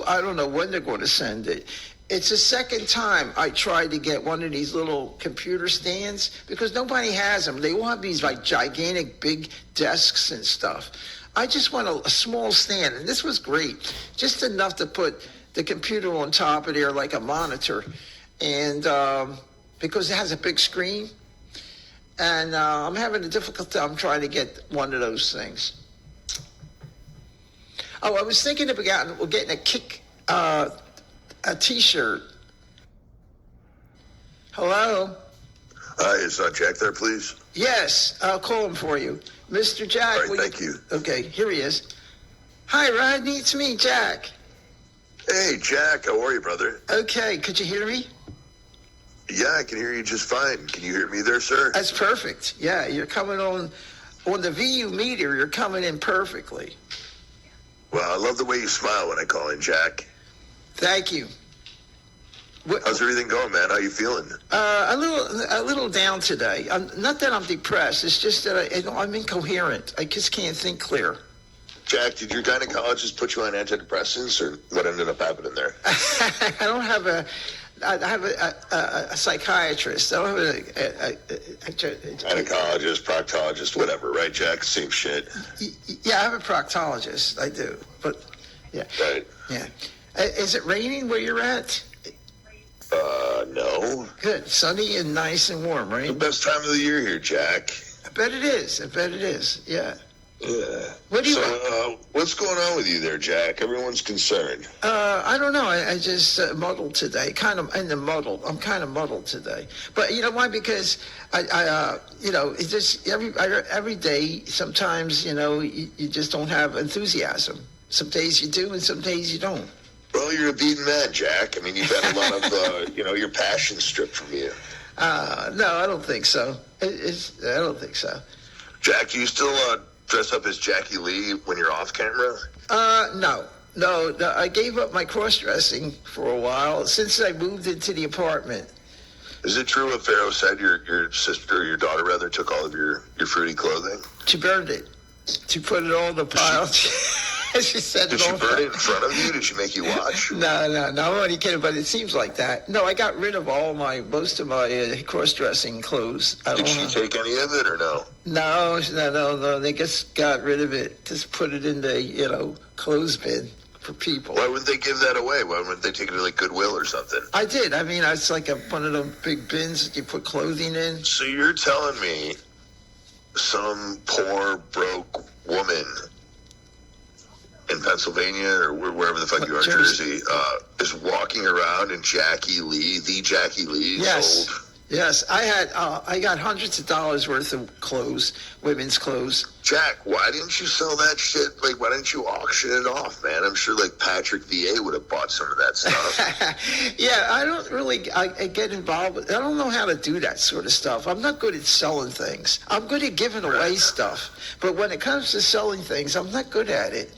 I don't know when they're going to send it. It's the second time I tried to get one of these little computer stands because nobody has them. They all have these like gigantic big desks and stuff. I just want a small stand, and this was great, just enough to put the computer on top of there like a monitor, and because it has a big screen, and I'm having a difficult time trying to get one of those things. Oh, I was thinking about getting a T-shirt. Hello? Hi, is Jack there, please? Yes, I'll call him for you. Mr. Jack. All right, thank you. Okay, here he is. Hi, Rodney, it's me, Jack. Hey, Jack, how are you, brother? Okay, could you hear me? Yeah, I can hear you just fine. Can you hear me there, sir? That's perfect. Yeah, you're coming on the VU meter, you're coming in perfectly. Well, I love the way you smile when I call in, Jack. Thank you. How's everything going, man? How you feeling? A little down today. Not that I'm depressed. It's just that I'm incoherent. I just can't think clear. Jack, did your gynecologist put you on antidepressants, or what ended up happening there? I don't have I have a psychiatrist. I don't have a gynecologist, proctologist, whatever, right, Jack? Same shit. Yeah, I have a proctologist. I do, but yeah. Right. Yeah. Is it raining where you're at? No. Good. Sunny and nice and warm, right? The best time of the year here, Jack. I bet it is. Yeah. Yeah. What do you what's going on with you there, Jack? Everyone's concerned. I don't know. I just muddled today. I'm kind of muddled today. But you know why? Because it's just every day. Sometimes you just don't have enthusiasm. Some days you do, and some days you don't. Well, you're a beaten man, Jack. I mean, you've had a lot of your passion stripped from you. No, I don't think so. I don't think so. Jack, do you still dress up as Jackie Lee when you're off camera? No. I gave up my cross-dressing for a while since I moved into the apartment. Is it true what Pharaoh said? Your sister, or your daughter rather, took all of your fruity clothing? She burned it. She put it all in the pile. She said Did she burn it in front of you? Did she make you watch? No, I'm only kidding, but it seems like that. No, I got rid of most of my cross-dressing clothes. Did she take any of it or no? No. They just got rid of it. Just put it in the, clothes bin for people. Why wouldn't they give that away? Why wouldn't they take it to like Goodwill or something? I did. I mean, it's like one of those big bins that you put clothing in. So you're telling me some poor, broke woman in Pennsylvania or wherever the fuck you are, Jersey, is walking around in Jackie Lee, the Jackie Lee. Yes. I got hundreds of dollars worth of clothes, women's clothes. Jack, why didn't you sell that shit? Like, why didn't you auction it off, man? I'm sure like Patrick VA would have bought some of that stuff. Yeah, I don't really I get involved with. I don't know how to do that sort of stuff. I'm not good at selling things. I'm good at giving away stuff, but when it comes to selling things, I'm not good at it.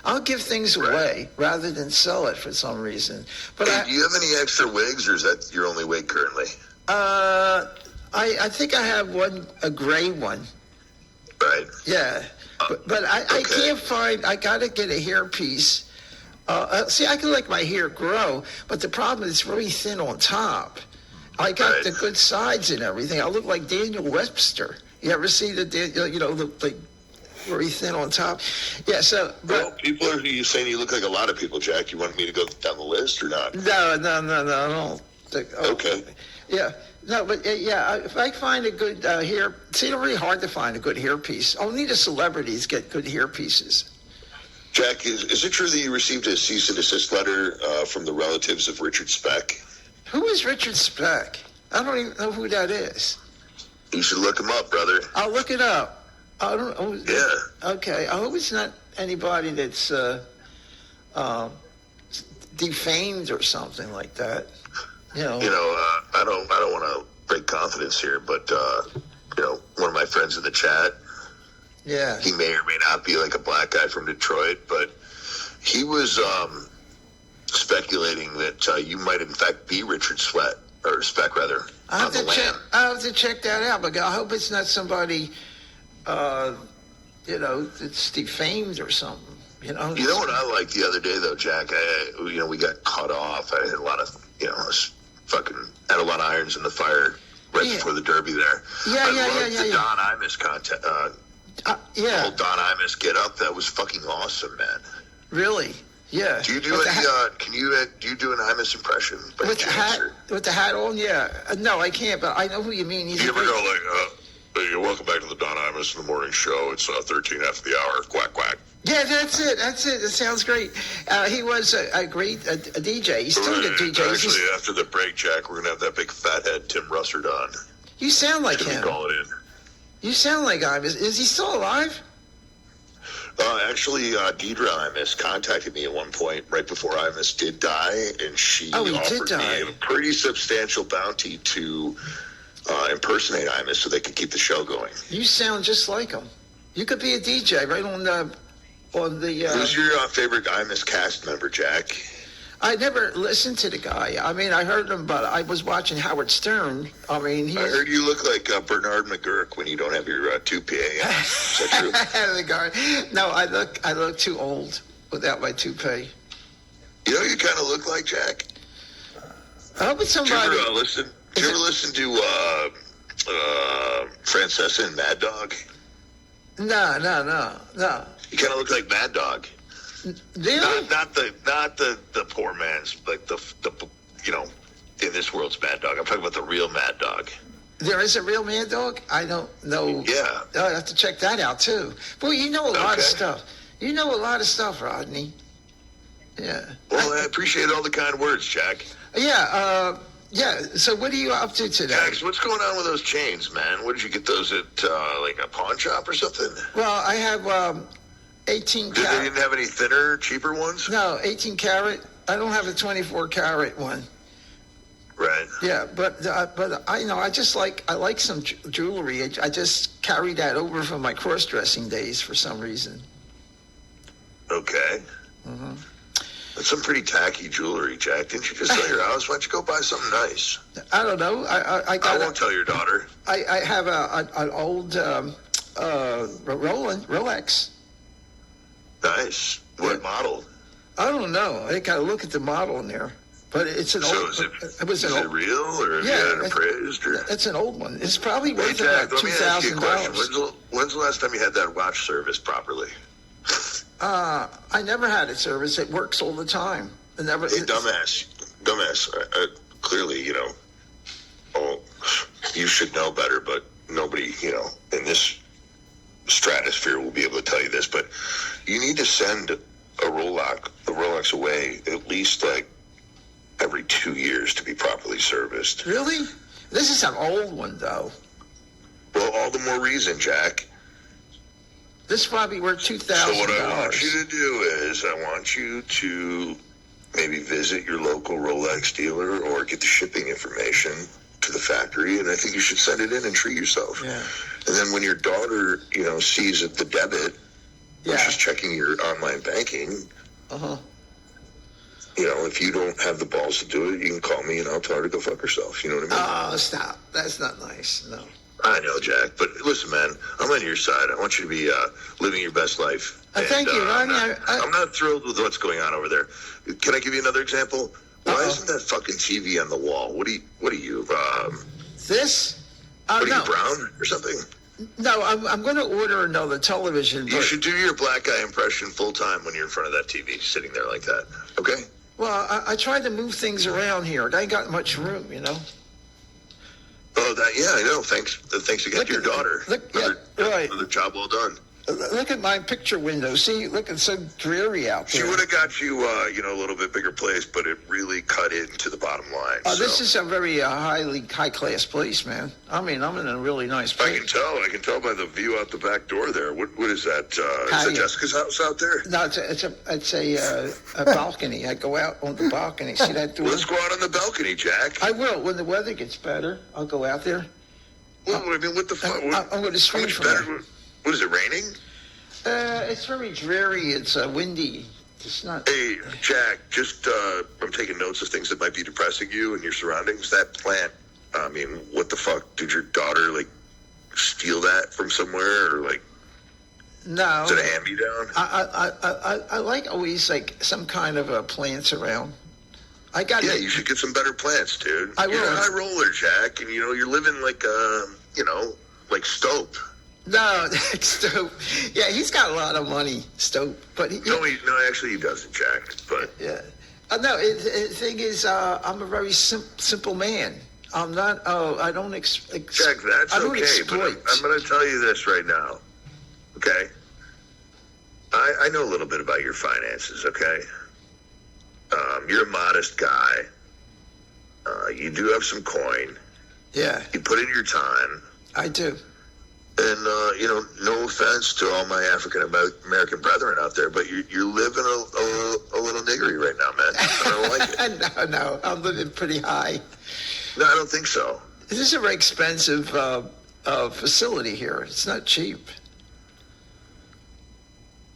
I'll give things away rather than sell it for some reason. But do you have any extra wigs, or is that your only wig currently? I think I have a gray one. Right. Yeah. But I can't find. I gotta get a hairpiece. See, I can let my hair grow, but the problem is it's really thin on top. I got the good sides and everything. I look like Daniel Webster. You ever see look like very thin on top. Yeah, so... Well, are you saying you look like a lot of people, Jack? You want me to go down the list or not? No, I don't think... Okay. Yeah. No, but if I find a good hair... See, it's really hard to find a good hairpiece. Only the celebrities get good hairpieces. Jack, is it true that you received a cease and desist letter from the relatives of Richard Speck? Who is Richard Speck? I don't even know who that is. You should look him up, brother. I'll look it up. I don't know. Yeah. Okay. I hope it's not anybody that's defamed or something like that. I don't want to break confidence here, but one of my friends in the chat. Yeah. He may or may not be like a black guy from Detroit, but he was speculating that you might in fact be Richard Speck rather. I have to check that out, but I hope it's not somebody. It's defamed or something. You know. You know what I liked the other day though, Jack? We got cut off. I had a lot of, I was had a lot of irons in the fire right before the Derby there. I loved the Don Imus content. The whole Don Imus get up. That was fucking awesome, man. Really? Yeah. Do you do any? Do you do an Imus impression? With the hat on? Yeah. No, I can't. But I know who you mean. You ever go like, "Hey, welcome back to the Don Imus in the morning show. It's 13 after the hour. Quack quack." Yeah, that's it. It sounds great. He was a great DJ. He's still a good DJ. Actually, after the break, Jack, we're gonna have that big fathead Tim Russert on. You sound like him. Call it in. You sound like him. Is he still alive? Actually, Deidre Imus contacted me at one point right before Imus did die, and she offered me a pretty substantial bounty to impersonate Imus so they could keep the show going. You sound just like him. You could be a DJ right on the. Who's your favorite Imus cast member, Jack? I never listened to the guy. I mean, I heard him, but I was watching Howard Stern. I mean, I heard you look like Bernard McGurk when you don't have your toupee. Is that true? The guy. No, I look too old without my toupee. You know, you kind of look like Jack. I hope it's somebody. Did you ever listen to Francesa and Mad Dog? No. You kind of look like Mad Dog. Really? Not the poor man's, like the in this world's Mad Dog. I'm talking about the real Mad Dog. There is a real Mad Dog? I don't know. Yeah. I have to check that out too. Boy, you know a lot of stuff. You know a lot of stuff, Rodney. Yeah. Well, I appreciate all the kind words, Jack. Yeah. Yeah. So what are you up to today? Jax, what's going on with those chains, man? What did you get those at like a pawn shop or something? Well, I have 18 karat. They didn't have any thinner, cheaper ones? No, 18 karat. I don't have a 24 karat one. Right. Yeah, but I like some jewelry. I just carry that over from my cross-dressing days for some reason. Okay. Mm-hmm. That's some pretty tacky jewelry, Jack. Didn't you just sell your house? Why don't you go buy something nice? I don't know. I won't tell your daughter. I have an old Rolex. Nice. What model? I don't know. I gotta look at the model in there. But it's an old. Is it real, or have you had it appraised? Or? It's an old one. It's probably worth Jack, about $2,000. When's the last time you had that watch serviced properly? I never had it serviced. It works all the time. Hey, dumbass. Clearly, you should know better, but nobody, in this stratosphere will be able to tell you this, but you need to send a Rolex away at least like every 2 years to be properly serviced. Really? This is an old one, though. Well, all the more reason, Jack. This is probably worth $2,000. So what I want you to do is I want you to maybe visit your local Rolex dealer or get the shipping information to the factory, and I think you should send it in and treat yourself. Yeah. And then when your daughter, sees the debit, when she's checking your online banking, if you don't have the balls to do it, you can call me and I'll tell her to go fuck herself. You know what I mean? Oh, stop. That's not nice. No. I know, Jack, but listen, man, I'm on your side. I want you to be living your best life. Thank you, Ronnie. I'm not thrilled with what's going on over there. Can I give you another example? Why isn't that fucking TV on the wall? What are you? This? What are you, brown or something? No, I'm going to order another television. You should do your black guy impression full time when you're in front of that TV, sitting there like that. Okay? Well, I tried to move things around here. I ain't got much room, Oh, I know. Thanks again to your daughter. Another job well done. Look at my picture window. See, look, it's so dreary out there. She would have got you, a little bit bigger place, but it really cut into the bottom line. This is a very high-class place, man. I mean, I'm in a really nice place. I can tell by the view out the back door there. What is that? Is that Jessica's house out there? No, it's a balcony. I go out on the balcony. See that door? Let's go out on the balcony, Jack. I will. When the weather gets better, I'll go out there. Well, I mean, what the fuck? I'm going to scream from there. What is it, raining? It's very dreary. It's windy. It's not. Hey, Jack, I'm taking notes of things that might be depressing you and your surroundings. That plant, I mean, what the fuck? Did your daughter, steal that from somewhere or, No. Is it a hand-me-down? I like always like some kind of a plants around. I got Yeah, you should get some better plants, dude. I will. You're a high roller, Jack, and you're living like like Stope. No, Stope. Yeah, he's got a lot of money, Stope. But No, actually he doesn't, Jack. But yeah. No, the thing is, I'm a very simple man. I'm not. Oh, I don't Jack, that's I don't okay. exploit. But I'm going to tell you this right now. Okay. I know a little bit about your finances. Okay. You're a modest guy. You do have some coin. Yeah, You put in your time. I do. And, no offense to all my African American brethren out there, but you're living a little niggery right now, man. I don't like it. No, I'm living pretty high. No, I don't think so. This is a very expensive facility here. It's not cheap.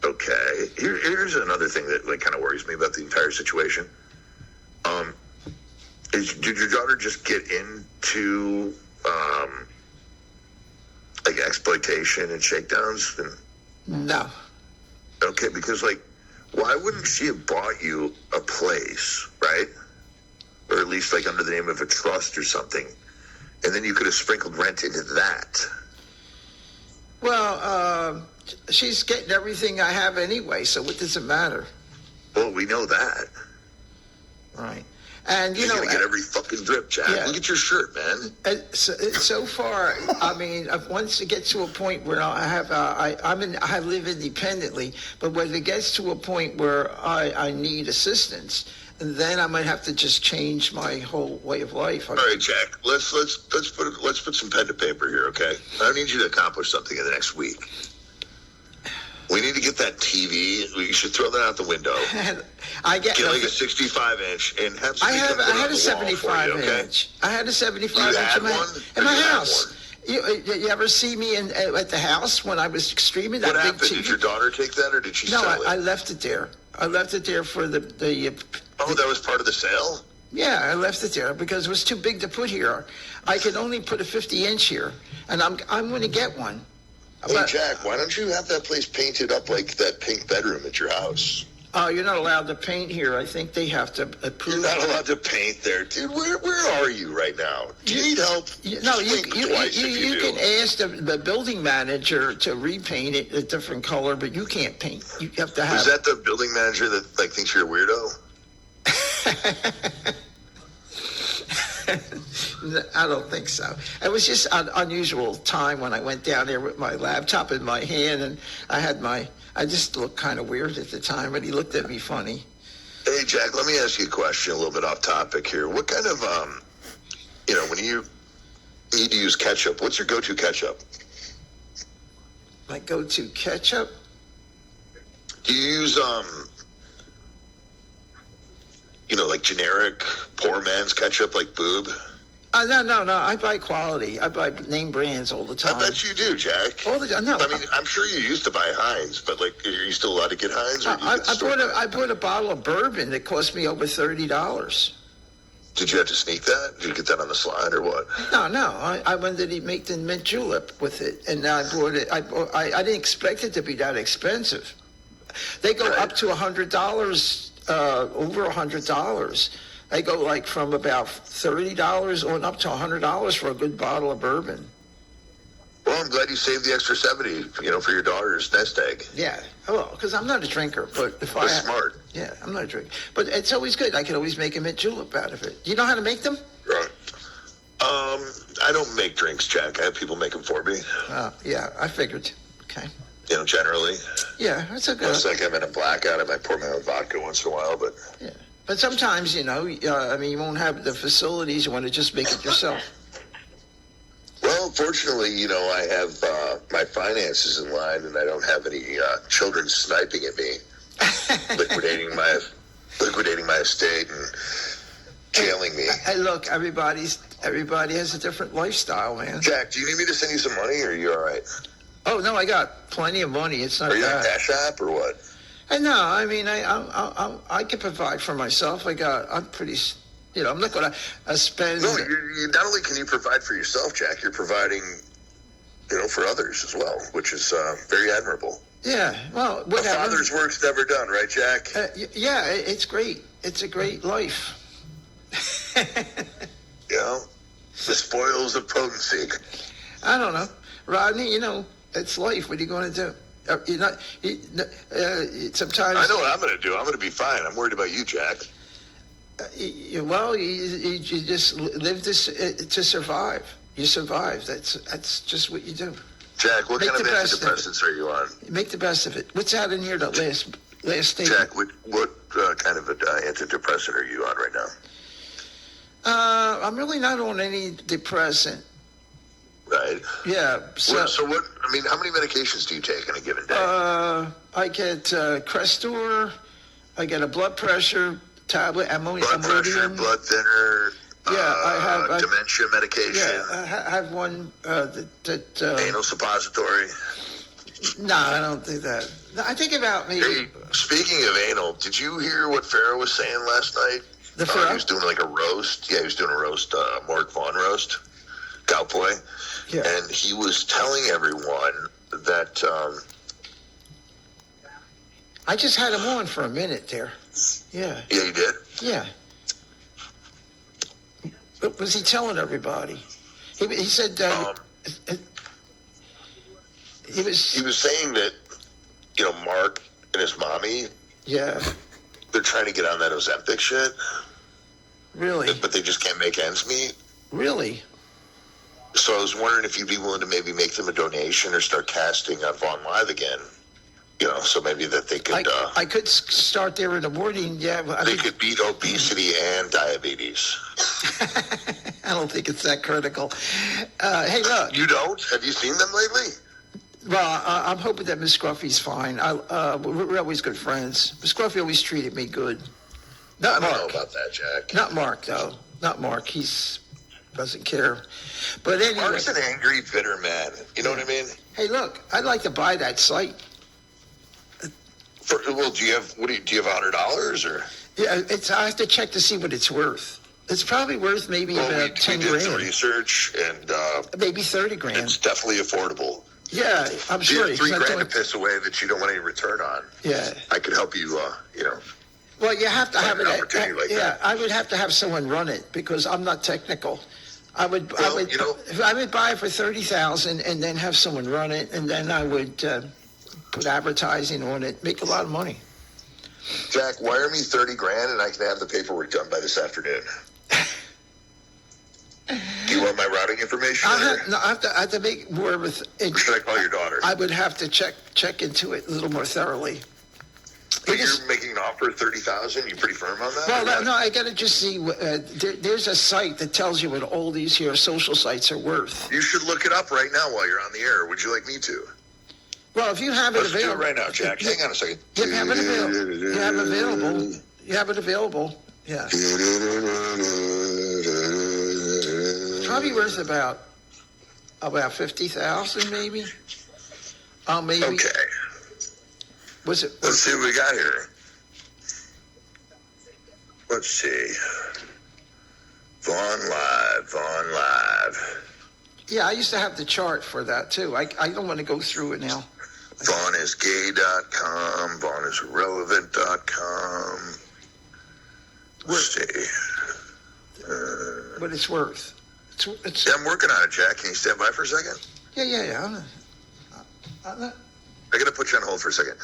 Okay. Here's another thing that kind of worries me about the entire situation. Did your daughter just get into like exploitation and shakedowns? No. Okay, because why wouldn't she have bought you a place, right? Or at least under the name of a trust or something, and then you could have sprinkled rent into that. Well, she's getting everything I have anyway, so what does it matter? Well, we know that. Right. And You're gonna get every fucking drip, Jack. Yeah. Look at your shirt, man. So far, I mean, once it gets to a point where I have, I live independently, but when it gets to a point where I need assistance, then I might have to just change my whole way of life. All right, Jack. Let's put some pen to paper here, okay? I need you to accomplish something in the next week. We need to get that TV. You should throw that out the window. I get a 65-inch and have I somebody had a come put it on the wall for you, okay? 75-inch. I had a 75-inch You had in my, one? in Or my you had house. You ever see me at the house when I was streaming that What big happened? TV? Did your daughter take that, or did she No, sell it? I left it there. I left it there for the Oh, that was part of the sale? Yeah, I left it there because it was too big to put here. I could only put a 50-inch here, and I'm going to get one. Hey, But, Jack, why don't you have that place painted up like that pink bedroom at your house? you're not allowed to paint here. I think they have to approve. You're not allowed to paint there. Dude, where are you right now? Do you need help? No, Just blink twice if you do. can ask the building manager to repaint it a different color, but you can't paint. You have to have. Is that the building manager that thinks you're a weirdo? I don't think so. It was just an unusual time when I went down there with my laptop in my hand, and I just looked kind of weird at the time, but he looked at me funny. Hey, Jack, let me ask you a question a little bit off topic here. What kind of, when you need to use ketchup, what's your go-to ketchup? My go-to ketchup? Do you use, like generic poor man's ketchup like Boob? No. I buy quality. I buy name brands all the time. I bet you do, Jack. All the time. No. I mean, I'm sure you used to buy Heinz, but are you still allowed to get Heinz? Or do you get the store brand? I bought a bottle of bourbon that cost me over $30. Did you have to sneak that? Did you get that on the slide or what? No. I wanted to make the mint julep with it, and I bought it. I didn't expect it to be that expensive. They go up to $100, over $100. They go from about $30 on up to $100 for a good bottle of bourbon. Well, I'm glad you saved the extra $70, for your daughter's nest egg. Yeah. Well, because I'm not a drinker, but if That's smart. Yeah, I'm not a drinker. But it's always good. I can always make a mint julep out of it. Do you know how to make them? Right. I don't make drinks, Jack. I have people make them for me. Yeah, I figured. Okay. Generally. Yeah, that's a good. Unless I'm in a blackout, I might pour my own vodka once in a while, but. Yeah. But sometimes, you won't have the facilities. You want to just make it yourself. Well, fortunately, I have my finances in line, and I don't have any children sniping at me, liquidating my estate and jailing me. Hey, look, everybody has a different lifestyle, man. Jack, do you need me to send you some money, or are you all right? Oh no, I got plenty of money. It's not Are you on bad. Cash App or what? And no, I mean, I can provide for myself. I'm pretty. I'm not going to spend. No, you not only can you provide for yourself, Jack, you're providing, for others as well, which is very admirable. Yeah, well, A whatever. father's work's never done, right, Jack? Yeah, it's great. It's a great life. You know, the spoils of potency. I don't know, Rodney. It's life. What are you going to do? You're not. Sometimes. I know what I'm going to do. I'm going to be fine. I'm worried about you, Jack. Well, you just live to survive. You survive. That's just what you do. Jack, what Make kind of the best of it. antidepressants are you on? Make the best of it. What's out in here? That last statement. Jack, what kind of antidepressant are you on right now? I'm really not on any depressant. Right. Yeah. So what? I mean, how many medications do you take in a given day? I get Crestor. I get a blood pressure tablet. Blood pressure, blood thinner. Yeah, I have dementia medication. Yeah, I have one Anal suppository. No, I don't think that. No, I think about me. Hey, speaking of anal, did you hear what Pharaoh was saying last night? The Pharaoh? He was doing like a roast. Yeah, he was doing a roast, Mark Vaughn roast, Cowboy. Yeah. And he was telling everyone that. I just had him on for a minute there. Yeah. Yeah, you did? Yeah. What was he telling everybody? He said he was. He was saying that, Mark and his mommy, Yeah. they're trying to get on that Ozempic shit, Really. but they just can't make ends meet. Really. So I was wondering if you'd be willing to maybe make them a donation or start casting on Vaughn Live again. So maybe that they could. I could start there in the morning. Yeah. They could beat obesity and diabetes. I don't think it's that critical. Hey, look. You don't? Have you seen them lately? Well, I'm hoping that Miss Scruffy's fine. We're always good friends. Miss Scruffy always treated me good. I don't know about that, Jack. Not Mark, though. Not Mark. He's doesn't care. But anyway. Mark's an angry, bitter man. You know what I mean? Hey, look. I'd like to buy that site. Do you have $100 or? Yeah, I have to check to see what it's worth. It's probably worth maybe about 10 we did grand. some research and Maybe 30 grand. it's definitely affordable. Yeah, I'm sure. You have $3 grand to piss away that you don't want any return on. Yeah. I could help you. Well, you have to have an it. opportunity like yeah, that. I would have to have someone run it because I'm not technical. I would buy it for $30,000 and then have someone run it, and then I would put advertising on it, make a lot of money. Jack, wire me 30 grand and I can have the paperwork done by this afternoon. Do you want my routing information? I have to make more of Or should I call your daughter? I would have to check into it a little more thoroughly. But you're making an offer of $30,000. You pretty firm on that? Well, no, I got to just see. There's a site that tells you what all these here social sites are worth. You should look it up right now while you're on the air. Would you like me to? Well, if you have it Let's available do it right now, Jack. Hang on a second. You have it available. You have it available. You have it available. Yeah. Probably worth about 50,000, maybe. Maybe. Okay. Was it? Let's see what we got here. Let's see. Vaughn Live. Yeah, I used to have the chart for that too. I don't want to go through it now. VaughnIsGay.com, VaughnIsRelevant.com. Let's see. What it's worth. It's Yeah, I'm working on it, Jack. Can you stand by for a second? yeah. I'm not, I gotta put you on hold for a second.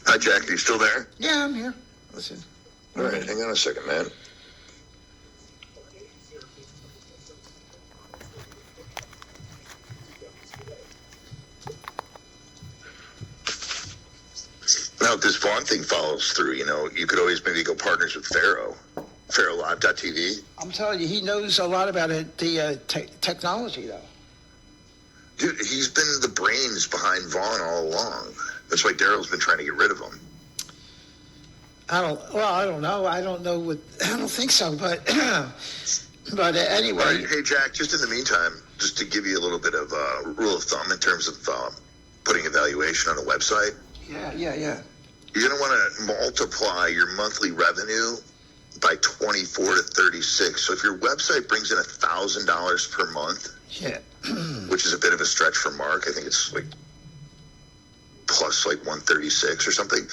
Hi, Jack. Are you still there? yeah, I'm here. Listen. All right, hang on a second, man. Now, if this Vaughn thing follows through, you could always maybe go partners with Pharaoh. PharaohLive.tv. I'm telling you, he knows a lot about the technology, though. Dude, he's been the brains behind Vaughn all along. That's why Daryl's been trying to get rid of him. I don't know. I don't think so, but anyway. All right, hey, Jack, just in the meantime, just to give you a little bit of rule of thumb in terms of putting a valuation on a website, Yeah. you're going to want to multiply your monthly revenue by 24 to 36. So if your website brings in $1,000 per month, Yeah. which is a bit of a stretch for Mark, I think it's like plus like 136 or something,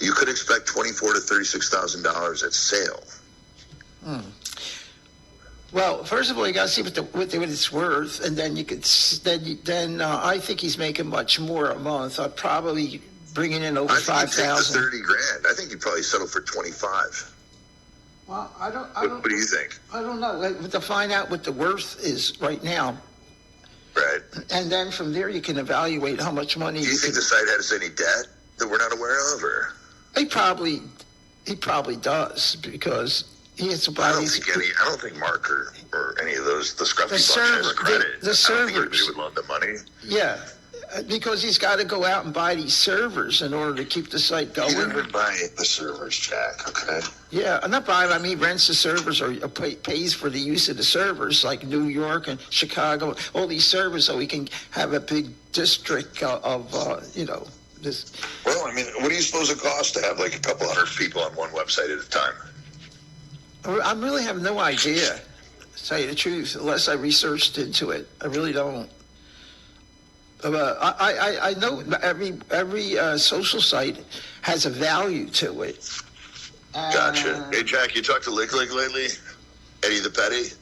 you could expect $24 to $36,000 at sale. Well, first of all, you got to see what it's worth, and then you could I think he's making much more a month. I'd probably bringing in over I think you'd take the 5,000. 30 grand. I think you'd probably settle for 25. Well, I don't. What do you think? I don't know. To find out what the worth is right now, Right. and then from there you can evaluate how much money Do you think can. the site has any debt that we're not aware of, or? He probably does because he has to buy I don't these. think Mark or any of those, the scruffy The bunch server- has credit. the I don't think servers. anybody would love the money. Yeah, because he's got to go out and buy these servers in order to keep the site He going. didn't buy the servers, Jack, okay? Yeah, I'm not buying. I mean, he rents the servers or pays for the use of the servers, like New York and Chicago, all these servers, so he can have a big district of this. Well, I mean, what do you suppose it costs to have like a couple hundred people on one website at a time? I really have no idea, to tell you the truth, unless I researched into it. I really don't. I know every social site has a value to it. Gotcha. Hey, Jack, you talked to Lick lately? Eddie the Petty?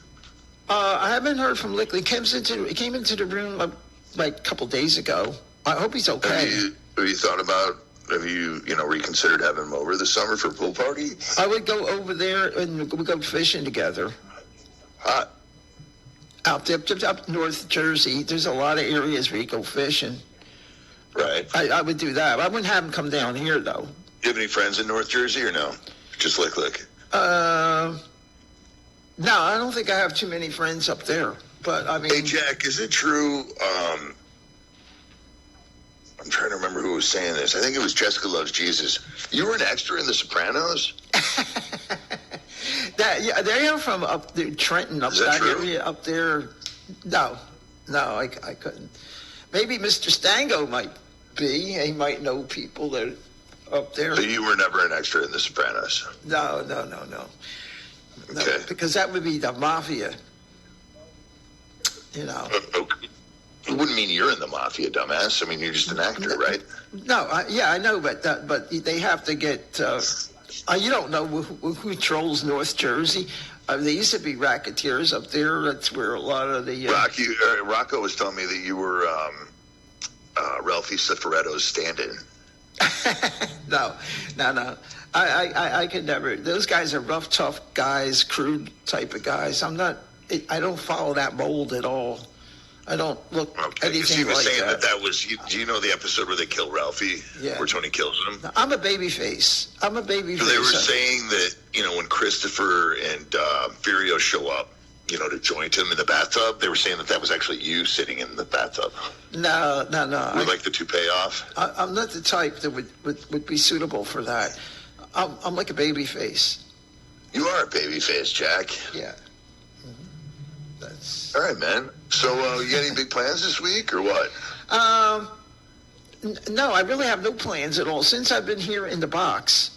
I haven't heard from Lickley. He came into the room like a couple days ago. I hope he's okay. Have you thought about, reconsidered having him over this summer for a pool party? I would go over there and we go fishing together. Hot. Out there, up North Jersey, there's a lot of areas where you go fishing. Right. I would do that. I wouldn't have him come down here, though. Do you have any friends in North Jersey or no? Just Lick? No, I don't think I have too many friends up there. But, I mean... Hey, Jack, is it true... I'm trying to remember who was saying this. I think it was Jessica Loves Jesus. You were an extra in The Sopranos? They are from up there, Trenton, up Is that that true? area, up there. No, I couldn't. Maybe Mr. Stango might be. He might know people that are up there. So you were never an extra in The Sopranos? No. Okay. Because that would be the mafia. Okay. It wouldn't mean you're in the mafia, dumbass. I mean, you're just an actor, right? No, I know, but they have to get. You don't know who controls North Jersey. There used to be racketeers up there. That's where a lot of the. Rocco was telling me that you were Ralphie Cifaretto's stand-in. No. I could never. Those guys are rough, tough guys, crude type of guys. I don't follow that mold at all. I don't look anything he was like saying that. that was. Do you know the episode where they kill Ralphie? Yeah. Where Tony kills him? I'm a baby face. So they were saying that when Christopher and Furio show up, to join him in the bathtub, they were saying that was actually you sitting in the bathtub. No. With like the toupee off. I'm not the type that would be suitable for that. I'm like a baby face. You are a baby face, Jack. Yeah. That's. All right, man. So you got any big plans this week or what? No, I really have no plans at all. Since I've been here in the box,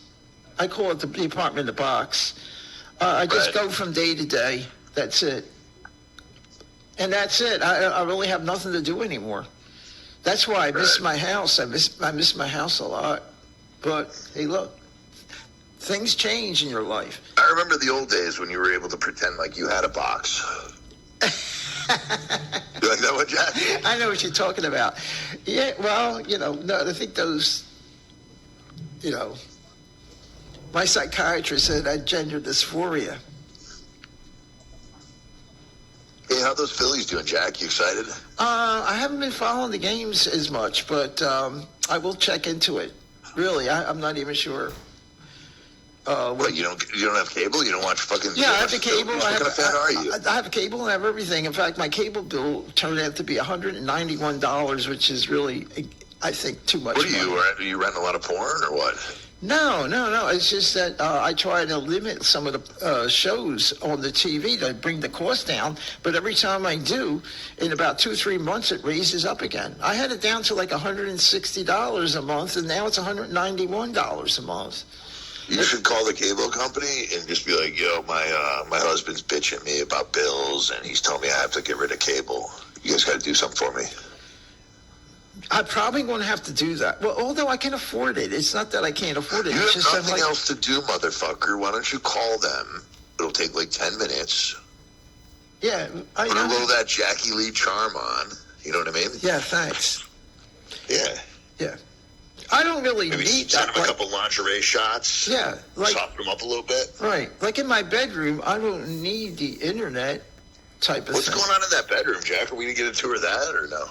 I call it the apartment in the box. I just go from day to day. That's it. And that's it. I really have nothing to do anymore. That's why I miss my house. I miss my house a lot. But hey, look, things change in your life. I remember the old days when you were able to pretend like you had a box. You like that one, Jack? I know what you're talking about. Yeah, well, no, I think those, my psychiatrist said I had gender dysphoria. Hey, how those Phillies doing, Jack? You excited? I haven't been following the games as much, but I will check into it. Really, I'm not even sure. What, you don't have cable? You don't watch fucking... Yeah, I have the cable. What kind of fan are you? I have cable and I have everything. In fact, my cable bill turned out to be $191, which is really, I think, too much What money. are you renting a lot of porn or what? No. It's just that I try to limit some of the shows on the TV to bring the cost down. But every time I do, in about 2-3 months, it raises up again. I had it down to like $160 a month, and now it's $191 a month. You should call the cable company and just be like, "Yo, my husband's bitching me about bills, and he's telling me I have to get rid of cable. You guys got to do something for me." I'm probably going to have to do that. Well, although I can afford it. It's not that I can't afford it. You It's have just nothing else to do, motherfucker. Why don't you call them? It'll take like 10 minutes. Yeah, I Put a know. little of that Jackie Lee charm on. You know what I mean? Yeah, thanks. Yeah. Yeah. I don't really Maybe need send that. him a couple lingerie shots. Yeah, like Soften him up a little bit. right. Like in my bedroom, I don't need the internet type of What's thing. going on in that bedroom, Jack? Are we going to get a tour of that or no?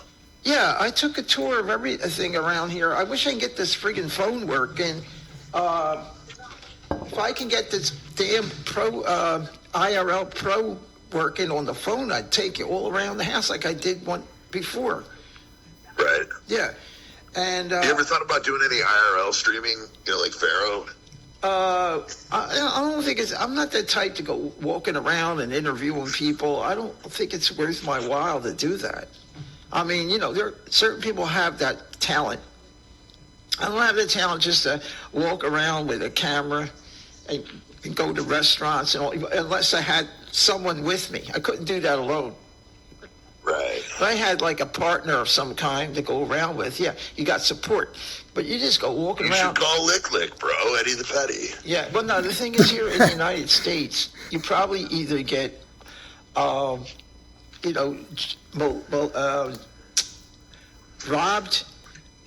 Yeah, I took a tour of everything around here. I wish I can get this friggin' phone working. If I can get this damn IRL Pro working on the phone, I'd take it all around the house like I did one before. Right. Yeah. And You ever thought about doing any IRL streaming, like Pharaoh? I don't think I'm not that type to go walking around and interviewing people. I don't think it's worth my while to do that. I mean, there certain people have that talent. I don't have the talent just to walk around with a camera and go to restaurants and all, unless I had someone with me. I couldn't do that alone. Right. If I had like a partner of some kind to go around with, yeah, you got support. But you just go walking You around. should call Lick Lick, bro. Eddie the Petty. Yeah, well, no, the thing is here in the United States, you probably either get, robbed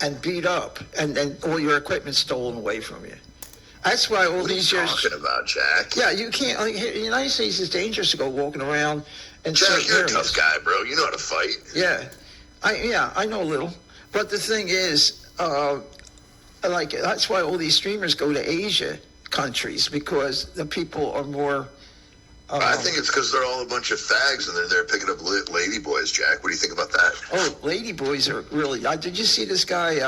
and beat up, and then all your equipment stolen away from you. That's why all What are you these years. talking about, Jack? Yeah, you can't. Like, in the United States, it's dangerous to go walking around and Jack, you're a tough guy, bro. You know how to fight. Yeah, I know a little, but the thing is, that's why all these streamers go to Asia countries because the people are more. I think it's because they're all a bunch of fags and they're there picking up lady boys, Jack. What do you think about that? Oh, lady boys are really. Did you see this guy?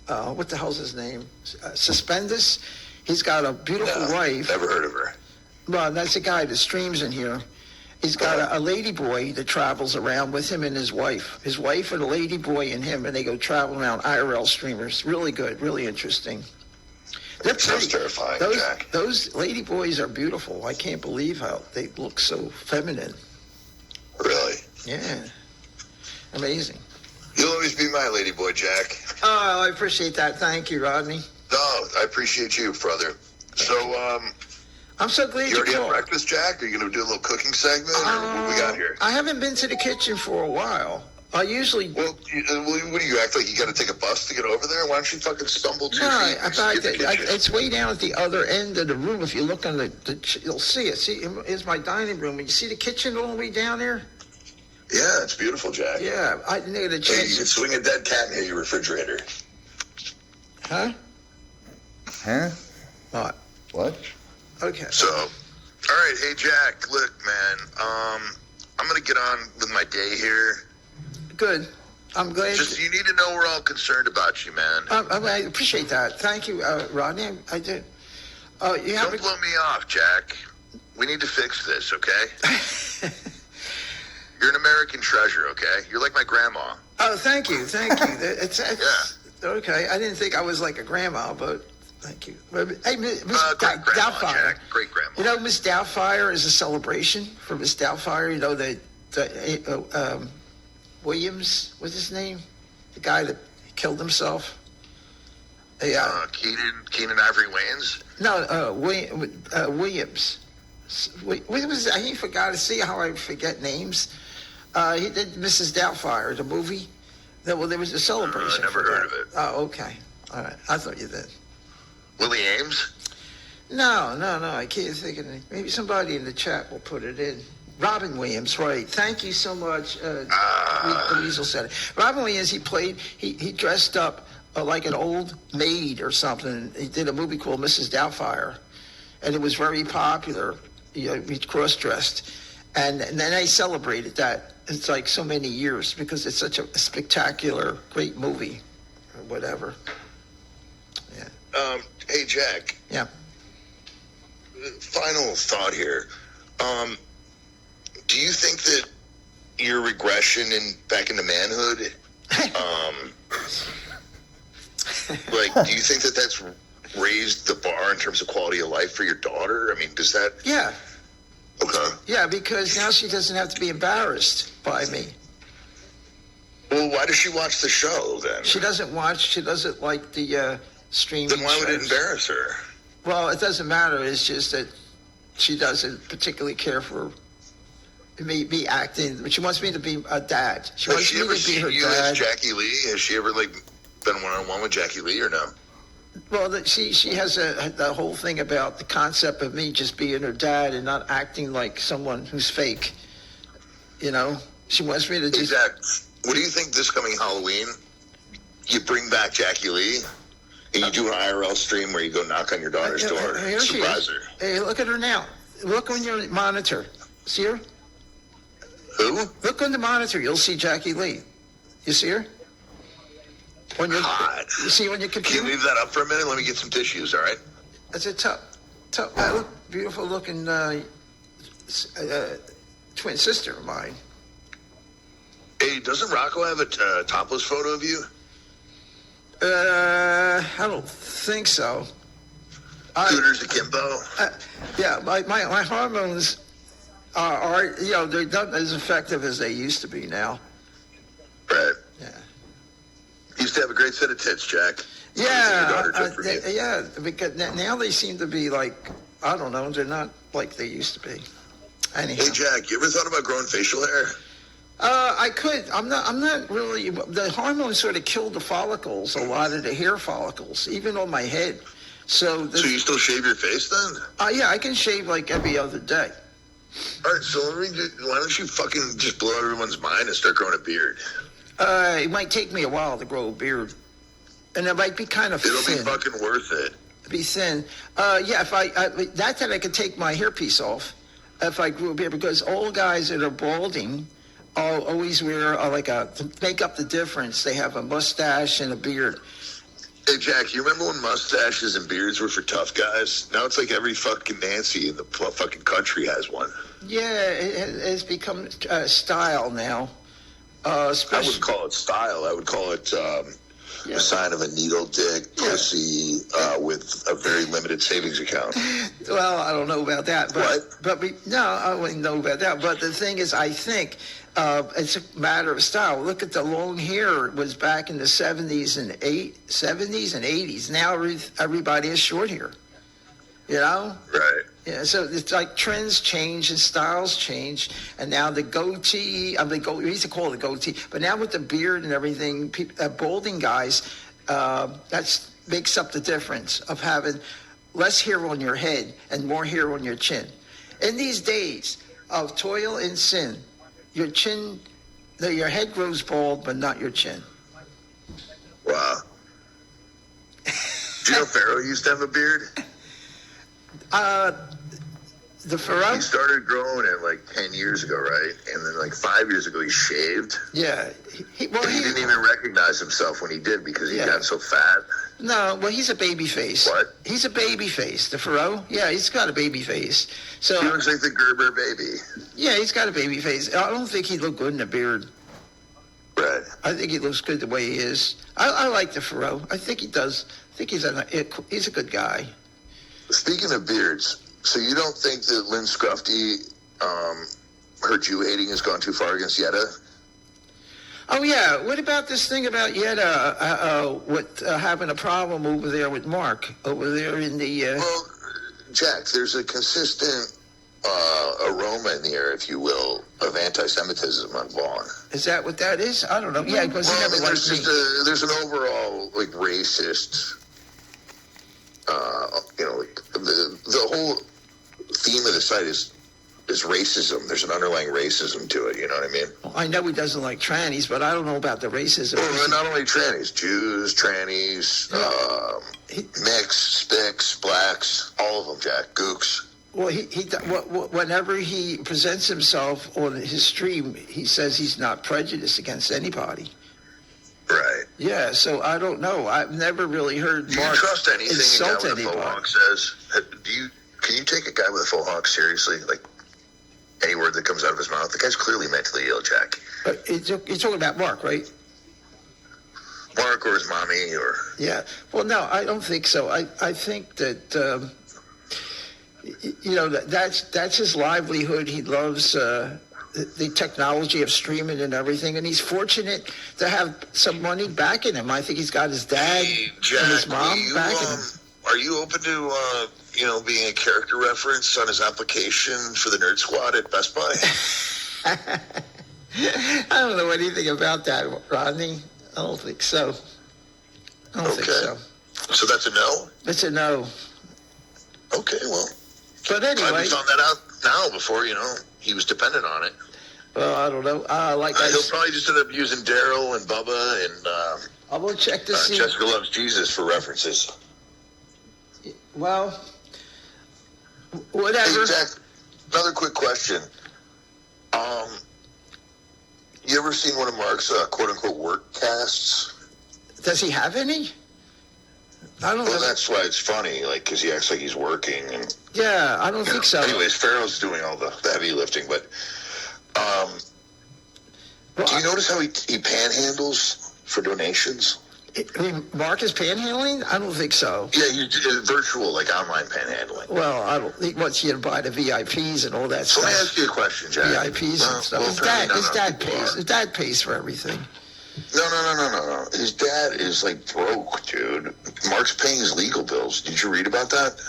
What the hell's his name? Suspendus. He's got a beautiful wife. Never heard of her. Well, that's a guy that streams in here. He's got a lady boy that travels around with him and his wife. His wife and a lady boy and him, and they go travel around IRL streamers. Really good, really interesting. They're Sounds pretty. terrifying, Jack. Those lady boys are beautiful. I can't believe how they look so feminine. Really? Yeah. Amazing. You'll always be my lady boy, Jack. Oh, I appreciate that. Thank you, Rodney. No, I appreciate you, brother. So, I'm so glad you you already had called. breakfast, Jack? Are you going to do a little cooking segment? Or what we got here? I haven't been to the kitchen for a while. I usually. Well, what do you act like? You got to take a bus to get over there? Why don't you fucking stumble 2 No, feet? in fact, it's way down at the other end of the room. If you look on you'll see it. See, here's my dining room. And you see the kitchen all the way down there? Yeah, it's beautiful, Jack. Yeah, I didn't get a Hey, you chance. can swing a dead cat and hit your refrigerator. Huh? Huh? What? What? Okay. So, all right, hey Jack, look, man, I'm gonna get on with my day here. Good. I'm glad. Just you need to know we're all concerned about you, man. I appreciate that. Thank you, Rodney. I did. You have Don't blow me off, Jack. We need to fix this, okay? You're an American treasure, okay? You're like my grandma. Oh, thank you. It's okay. I didn't think I was like a grandma, but thank you. Hey, Miss Great grandma, Doubtfire. Jack. Great grandma. You know, Miss Doubtfire is a celebration for Miss Doubtfire. You know, the Williams, what's his name? The guy that killed himself. Yeah. Keenan Ivory Wayans. No, Williams. What was I forgot to see how I forget names. He did Mrs. Doubtfire, the movie. There was a celebration. Never for heard that. of it. Oh, okay. All right. I thought you did. Willie Ames. No. I can't think of it. Maybe somebody in the chat will put it in. Robin Williams, right. Thank you so much. The Weasel said it. Robin Williams, he dressed up like an old maid or something. He did a movie called Mrs. Doubtfire, and it was very popular. He cross-dressed. And then they celebrated that. It's like so many years because it's such a spectacular, great movie or whatever. Yeah. Hey, Jack. Yeah. Final thought here. Do you think that your regression back into manhood, do you think that that's raised the bar in terms of quality of life for your daughter? I mean, does that? Yeah. Okay. Yeah, because now she doesn't have to be embarrassed by me. Well, why does she watch the show then? She doesn't like the streaming Then why would it shows. embarrass her? Well, it doesn't matter. It's just that she doesn't particularly care for me acting. But she wants me to be a dad. She Has wants she me ever to be seen her you as dad. Jackie Lee? Has she ever been one-on-one with Jackie Lee or no? Well, she has the whole thing about the concept of me just being her dad and not acting like someone who's fake. You know, she wants me to just. Exactly. What do you think this coming Halloween? You bring back Jackie Lee and you do an IRL stream where you go knock on your daughter's door, Here she surprise is. her. Hey, look at her now. Look on your monitor. See her? Who? Look on the monitor. You'll see Jackie Lee. You see her? On your, Hot. you see on your Can you computer? leave that up for a minute? Let me get some tissues, all right? That's a tough, beautiful looking twin sister of mine. Hey, doesn't Rocco have a topless photo of you? I don't think so. Cooters akimbo? Yeah, my hormones are they're not as effective as they used to be now. Right. Yeah. You used to have a great set of tits, Jack. Yeah, Your daughter took from you. yeah, because now they seem to be like, I don't know, they're not like they used to be. Anyhow. Hey, Jack, you ever thought about growing facial hair? I could. I'm not really. The hormones sort of killed the follicles, a lot of the hair follicles, even on my head. So You still shave your face then? yeah, I can shave like every other day. All right, so why don't you fucking just blow everyone's mind and start growing a beard? It might take me a while to grow a beard, and it might be kind of It'll thin. be fucking worth it. Be thin. Yeah, if I I could take my hairpiece off if I grew a beard, because all guys that are balding always wear to make up the difference. They have a mustache and a beard. Hey, Jack, you remember when mustaches and beards were for tough guys? Now it's like every fucking Nancy in the fucking country has one. Yeah, it's become style now. I Especially, wouldn't call it style. I would call it Yeah. a sign of a needle dick pussy with a very limited savings account. well, I don't know about that, but What? no, I wouldn't know about that. But the thing is, I think it's a matter of style. Look at the long hair. It was back in the 70s and 80s. Now everybody has short hair. You know. Right. Yeah, so it's like trends change and styles change, and now the goatee. We used to call it a goatee, but now with the beard and everything, balding guys, that makes up the difference of having less hair on your head and more hair on your chin. In these days of toil and sin, your head grows bald, but not your chin. Wow. Do you know Pharaoh used to have a beard? The Pharaoh? He started growing it like 10 years ago, right? And then like 5 years ago, he shaved. Yeah. He Didn't even recognize himself when he did because he got so fat. No, well, he's a baby face. What? He's a baby face, the Pharaoh. Yeah, he's got a baby face. So He looks like the Gerber baby. yeah, he's got a baby face. I don't think he'd look good in a beard. Right. I think he looks good the way he is. I like the Pharaoh. I think he does. I think he's a good guy. Speaking of beards, so you don't think that Lynn Scrufty, her Jew hating has gone too far against Yetta? Oh yeah, what about this thing about Yetta with having a problem over there with Mark over there in the? Well, Jack, there's a consistent aroma in the air, if you will, of anti-Semitism on Vaughn. Is that what that is? I don't know. Yeah, because he Well, I never mean, liked me. there's an overall like racist. The whole theme of the site is racism. There's an underlying racism to it. You know what I mean? I know he doesn't like trannies, but I don't know about the racism. Well, not only trannies, Jews, trannies, mixed, sticks, blacks, all of them, Jack, gooks. Well, whenever he presents himself on his stream, he says he's not prejudiced against anybody. Right. Yeah, so I don't know. I've never really heard Do you Mark trust anything a guy insult with a faux anybody. hawk says? Can you take a guy with a faux hawk seriously? Like any word that comes out of his mouth? The guy's clearly mentally ill, Jack. You're talking about Mark, right? Mark or his mommy or Yeah. Well, no, I don't think so. I think that that's his livelihood. He loves the technology of streaming and everything, and he's fortunate to have some money backing him. I think he's got his dad Hey, Jack, and his mom backing him. Are you open to being a character reference on his application for the Nerd Squad at Best Buy? I don't know anything about that, Rodney. I don't think so. I don't think so. So that's a no? It's a no. Okay, well. But Glad anyway, we found that out now before, he was dependent on it. well, I don't know. He'll probably just end up using Daryl and Bubba and I will check to see. Jessica Loves Jesus for references. Well, whatever. Hey, Jack, another quick question. You ever seen one of Mark's quote-unquote work casts? Does he have any? I don't Well, know. that's why it's funny, because he acts like he's working. And Yeah, I don't think so. Anyways, Pharaoh's doing all the heavy lifting, but Well, do you notice how he panhandles for donations? I mean, Mark is panhandling? I don't think so. Yeah, virtual, like online panhandling. Well, I don't think wants you to buy the VIPs and all that So let me stuff. ask you a question, Jack. VIPs and stuff. His dad pays. His dad pays for everything. No. His dad is like broke, dude. Mark's paying his legal bills. Did you read about that?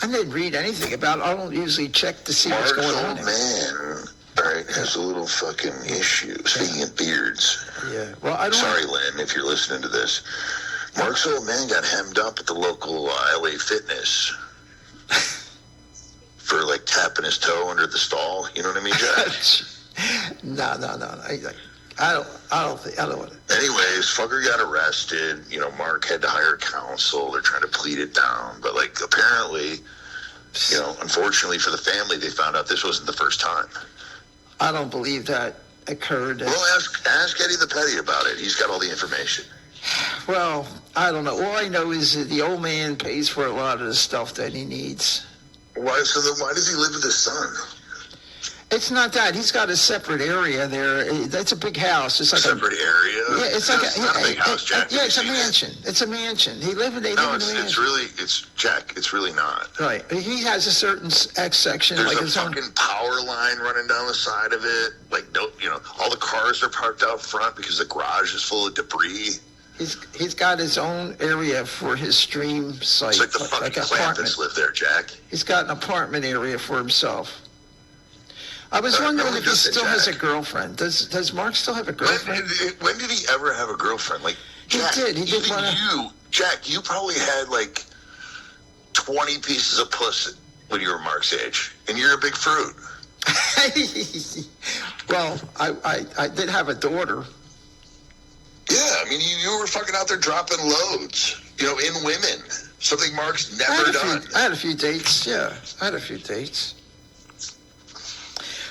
I didn't read anything about it. I don't usually check to see what's Mark's going old on. man, all right, has a little fucking issue. Speaking of beards. Yeah. Well, I don't. Sorry, Lynn, if you're listening to this. Mark's old man got hemmed up at the local LA Fitness for like tapping his toe under the stall. You know what I mean, Jack? No. I don't think. I don't want to. Anyways, fucker got arrested. Mark had to hire counsel. They're trying to plead it down. But, apparently, unfortunately for the family, they found out this wasn't the first time. I don't believe that occurred. Well, ask Eddie the Petty about it. He's got all the information. Well, I don't know. All I know is that the old man pays for a lot of the stuff that he needs. Why does he live with his son? It's not that. He's got a separate area there. That's a big house. It's like Separate area? Yeah, it's like It's not a big house, Jack. Yeah, it's a Have you seen it? mansion. It's a mansion. They live in a No, mansion. it's Jack. It's really not. Right. He has a certain X section, There's like a his own. fucking power line running down the side of it. All the cars are parked out front because the garage is full of debris. He's got his own area for his stream site. It's like the fucking an Clampets apartment. live there, Jack. He's got an apartment area for himself. I was wondering no, if he listen, still has a Jack. girlfriend. Does Mark still have a girlfriend? When did he ever have a girlfriend? He Jack, did. He did even wanna- Jack, you probably had 20 pieces of puss when you were Mark's age, and you're a big fruit. Well, I did have a daughter. Yeah, I mean, you were fucking out there dropping loads, in women. Something Mark's never done. I had a few dates. Yeah, I had a few dates.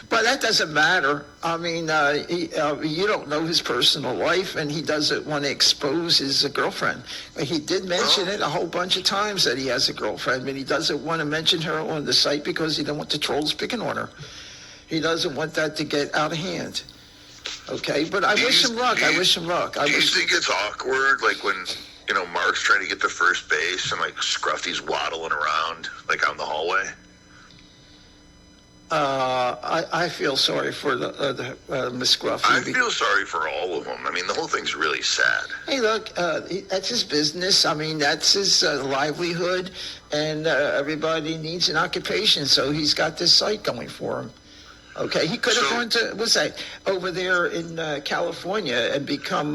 But that doesn't matter. I mean, you don't know his personal life, and he doesn't want to expose his girlfriend. He did mention it a whole bunch of times that he has a girlfriend, but he doesn't want to mention her on the site because he doesn't want the trolls picking on her. He doesn't want that to get out of hand. Okay, but I wish him luck. I wish him luck. Do you think it's awkward, when, Mark's trying to get to first base and, Scruffy's waddling around, out in the hallway? I feel sorry for the Miss Scruffy. I feel sorry for all of them. I mean, the whole thing's really sad. Hey, look, that's his business. I mean, that's his livelihood, and everybody needs an occupation, so he's got this site going for him. Okay, he could have gone to, over there in California and become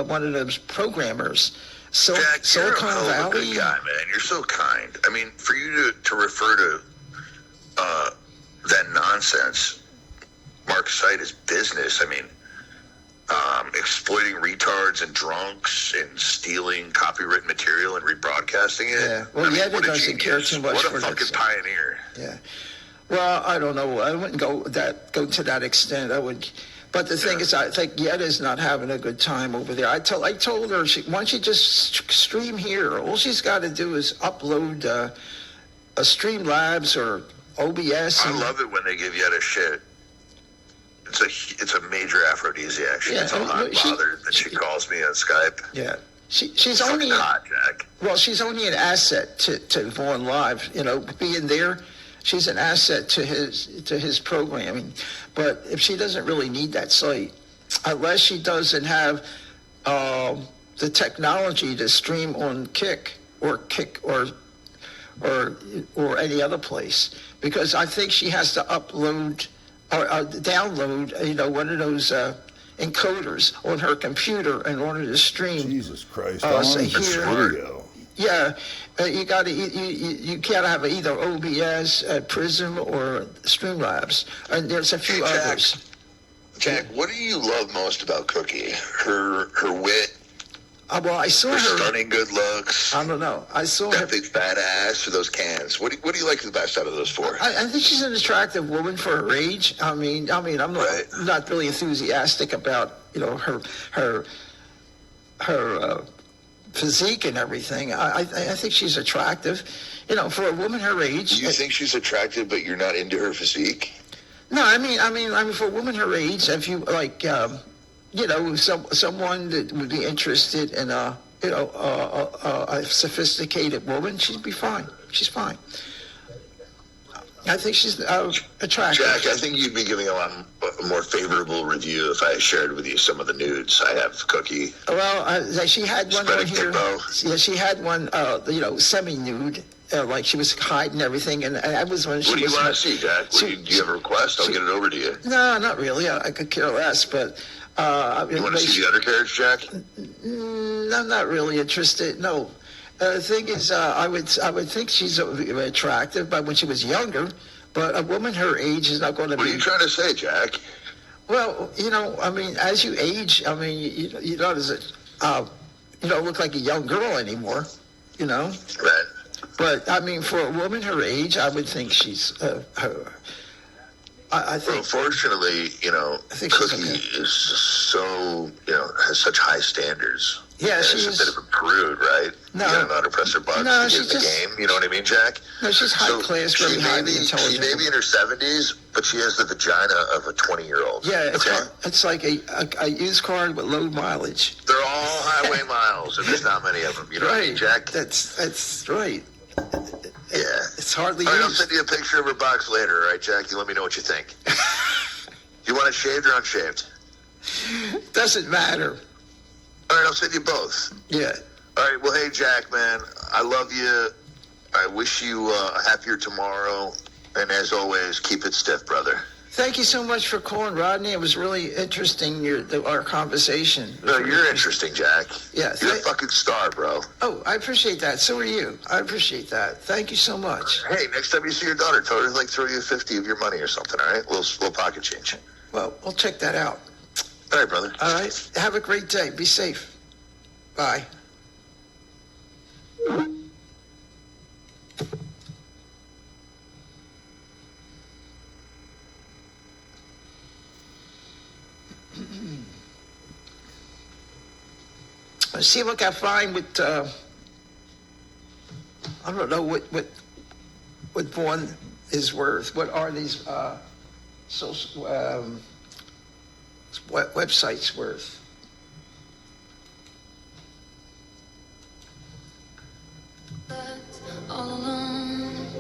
one of those programmers. So, Jack, you're a Silicon hell of a Valley. good guy, man. You're so kind. I mean, for you to refer to that nonsense, Mark's site is business. I mean, exploiting retards and drunks and stealing copyrighted material and rebroadcasting it. Yeah. Well, I mean, Yetta what a doesn't care genius. too much What a for that fucking stuff. pioneer. Yeah. Well, I don't know. I wouldn't go to that extent. I would, but the thing is, I think Yetta's not having a good time over there. I told her, why don't you just stream here? All she's got to do is upload a Streamlabs or OBS. I love it when they give Yetta shit. It's a major aphrodisiac. She gets all hot and bothered, and she calls me on Skype. Yeah. She's fucking only hot, Jack. Well, she's only an asset to Vaughn Live. You know, being there, she's an asset to his programming. But if she doesn't really need that site, unless she doesn't have the technology to stream on Kick or any other place, because I think she has to upload or download, one of those encoders on her computer in order to stream. Jesus Christ! Say here, video. Yeah, you gotta have either OBS, Prism, or Streamlabs, and there's a few others. Jack, what do you love most about Cookie? Her wit. Well, I saw her. Stunning good looks. I don't know. I saw her. That big fat ass or those cans. What do you like the best out of those four? I think she's an attractive woman for her age. I mean, I'm not really enthusiastic about her physique and everything. I think she's attractive, for a woman her age. You think she's attractive, but you're not into her physique? No, I mean, for a woman her age, if you like, someone that would be interested in a sophisticated woman, she'd be fine. She's fine. I think she's attractive. Jack, I think you'd be giving a more favorable review if I shared with you some of the nudes I have, Cookie. Well, she had one right here. Yeah, she had one, semi-nude. Like she was hiding everything, and I was when she was. What do you want to see, Jack? Do you have a request? I'll get it over to you. No, not really. I could care less, but. You want to see the undercarriage, Jack? I'm not really interested. No. The thing is, I would think she's attractive, but when she was younger. But a woman her age is not going to be. What are you trying to say, Jack? Well, as you age, you don't look like a young girl anymore. Right. But for a woman her age, I would think she's I think. Well, fortunately, Cookie is so, has such high standards. Yeah, she's a bit of a prude, right? No, you gotta know how to press her buttons to get in the game. You know what I mean, Jack? No, she's high class, very highly intelligent. She may be in her 70s, but she has the vagina of a 20-year-old. Yeah, it's like a used car with low mileage. They're all highway miles, and there's not many of them. You know what I mean, Jack? That's right. Yeah. It's hardly all right, used. I'll send you a picture of her box later, all right, Jack? You let me know what you think. You want it shaved or unshaved? Doesn't matter. All right, I'll send you both. Yeah. All right, well, hey, Jack, man, I love you. I wish you a happier tomorrow. And as always, keep it stiff, brother. Thank you so much for calling, Rodney. It was really interesting, our conversation. No, you're interesting, Jack. Yeah. You're a fucking star, bro. Oh, I appreciate that. So are you. I appreciate that. Thank you so much. Hey, next time you see your daughter, tell her to throw you 50 of your money or something, all right? Little pocket change. Well, we'll check that out. All right, brother. All right. Have a great day. Be safe. Bye. Let's see what I find with, I don't know what Vaughn is worth. What are these social websites worth?